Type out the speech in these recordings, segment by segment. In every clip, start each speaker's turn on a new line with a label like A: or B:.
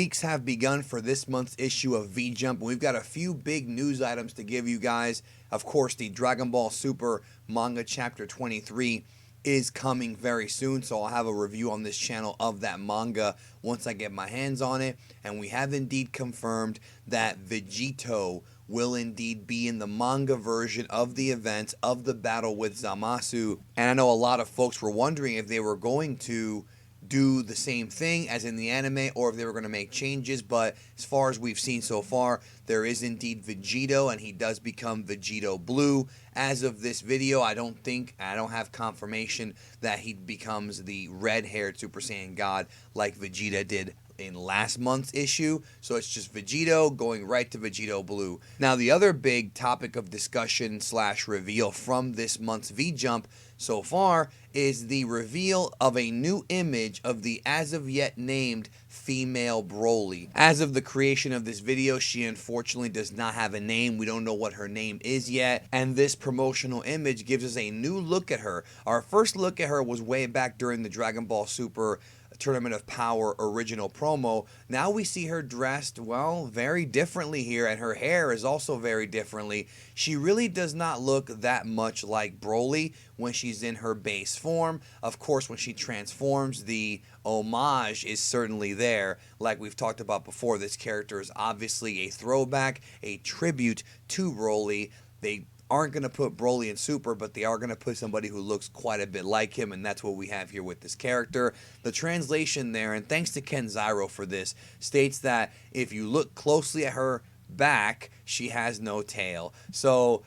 A: weeks have begun for this month's issue of V-Jump. We've got a few big news items to give you guys. Of course, the Dragon Ball Super manga chapter 23 is coming very soon, so I'll have a review on this channel of that manga once I get my hands on it. And we have indeed confirmed that Vegito will indeed be in the manga version of the events of the battle with Zamasu. And I know a lot of folks were wondering if they were going to do the same thing as in the anime or if they were going to make changes, but as far as we've seen so far, there is indeed Vegito, and he does become Vegito Blue. As of this video, I don't have confirmation that he becomes the red-haired Super Saiyan God like Vegeta did in last month's issue, so it's just Vegito going right to Vegito Blue. Now, the other big topic of discussion / reveal from this month's V-Jump so far is the reveal of a new image of the as of yet named female Broly. As of the creation of this video, she unfortunately does not have a name. We don't know what her name is yet, and this promotional image gives us a new look at her. Our first look at her was way back during the Dragon Ball Super Tournament of Power original promo. Now we see her dressed, well, very differently here, and her hair is also very differently. She really does not look that much like Broly when she's in her base form. Of course, when she transforms, the homage is certainly there. Like we've talked about before, this character is obviously a throwback, a tribute to Broly. They aren't going to put Broly in Super, but they are going to put somebody who looks quite a bit like him, and that's what we have here with this character. The translation there, and thanks to Xyro for this, states that if you look closely at her back, she has no tail. So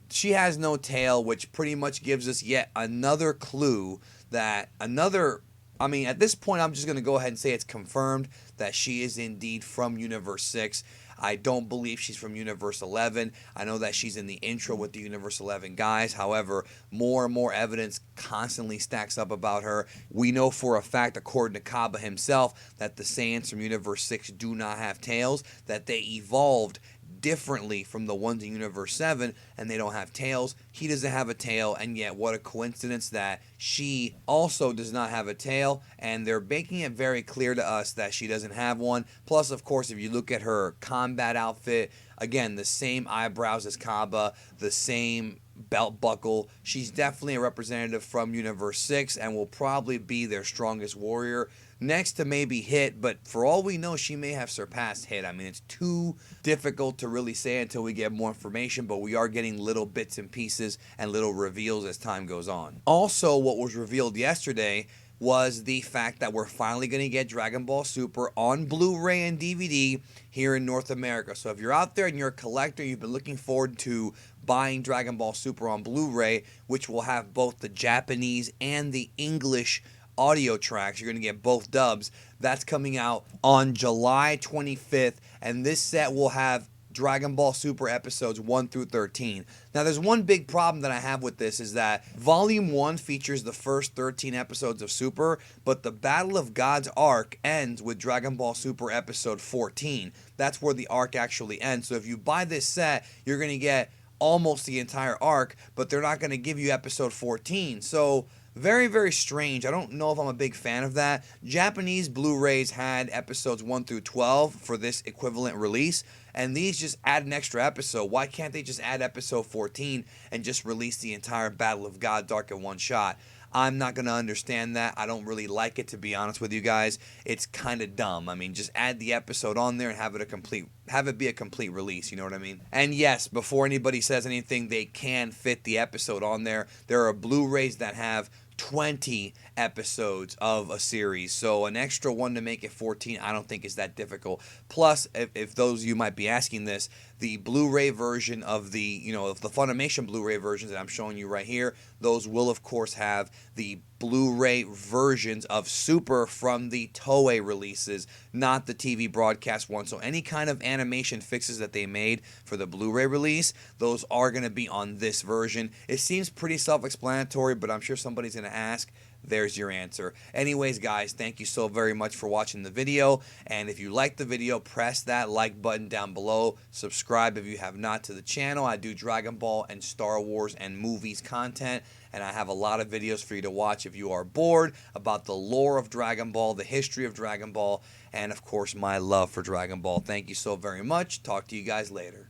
A: she has no tail, which pretty much gives us yet another clue that at this point, I'm just going to go ahead and say it's confirmed that she is indeed from Universe 6. I don't believe she's from Universe 11. I know that she's in the intro with the Universe 11 guys. However, more and more evidence constantly stacks up about her. We know for a fact, according to Kaba himself, that the Saiyans from Universe 6 do not have tails, that they evolved differently from the ones in Universe 7, and they don't have tails. He doesn't have a tail, and yet what a coincidence that she also does not have a tail, and they're making it very clear to us that she doesn't have one. Plus, of course, if you look at her combat outfit, again, the same eyebrows as Kaba, the same belt buckle. She's definitely a representative from Universe 6 and will probably be their strongest warrior, next to maybe Hit, but for all we know, she may have surpassed Hit. I mean, it's too difficult to really say until we get more information, but we are getting little bits and pieces and little reveals as time goes on. Also, what was revealed yesterday was the fact that we're finally going to get Dragon Ball Super on Blu-ray and DVD here in North America. So if you're out there and you're a collector, you've been looking forward to buying Dragon Ball Super on Blu-ray, which will have both the Japanese and the English audio tracks. You're going to get both dubs. That's coming out on July 25th, and this set will have Dragon Ball Super episodes 1 through 13. Now, there's one big problem that I have with this, is that Volume 1 features the first 13 episodes of Super, but the Battle of Gods arc ends with Dragon Ball Super episode 14. That's where the arc actually ends. So if you buy this set, you're going to get almost the entire arc, but they're not going to give you episode 14. So very, very strange. I don't know if I'm a big fan of that. Japanese Blu-rays had episodes 1 through 12 for this equivalent release, and these just add an extra episode. Why can't they just add episode 14 and just release the entire Battle of Gods arc in one shot? I'm not going to understand that. I don't really like it, to be honest with you guys. It's kind of dumb. I mean, just add the episode on there and have it be a complete release, you know what I mean? And yes, before anybody says anything, they can fit the episode on there. There are Blu-rays that have 20 episodes of a series, so an extra one to make it 14 I don't think is that difficult. Plus, if those of you might be asking this, the Blu-ray version of the Funimation Blu-ray versions that I'm showing you right here, those will of course have the Blu-ray versions of Super from the Toei releases, not the TV broadcast one. So any kind of animation fixes that they made for the Blu-ray release, those are going to be on this version. It seems pretty self-explanatory, but I'm sure somebody's going to ask. there's your answer. Anyways, guys, thank you so very much for watching the video. And if you like the video, press that like button down below. Subscribe if you have not to the channel. I do Dragon Ball and Star Wars and movies content, and I have a lot of videos for you to watch if you are bored about the lore of Dragon Ball, the history of Dragon Ball, and of course my love for Dragon Ball. Thank you so very much. Talk to you guys later.